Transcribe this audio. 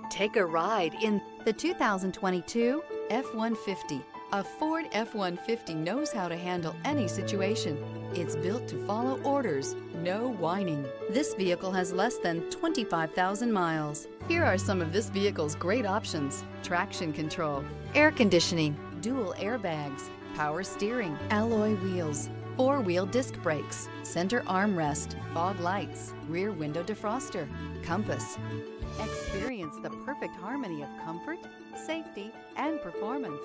Take a ride in the 2022 F-150. A Ford F-150 knows how to handle any situation. It's built to follow orders, no whining. This vehicle has less than 25,000 miles. Here are some of this vehicle's great options: traction control, air conditioning, dual airbags, power steering, alloy wheels, four-wheel disc brakes, center armrest, fog lights, rear window defroster, compass. Experience the perfect harmony of comfort, safety, and performance.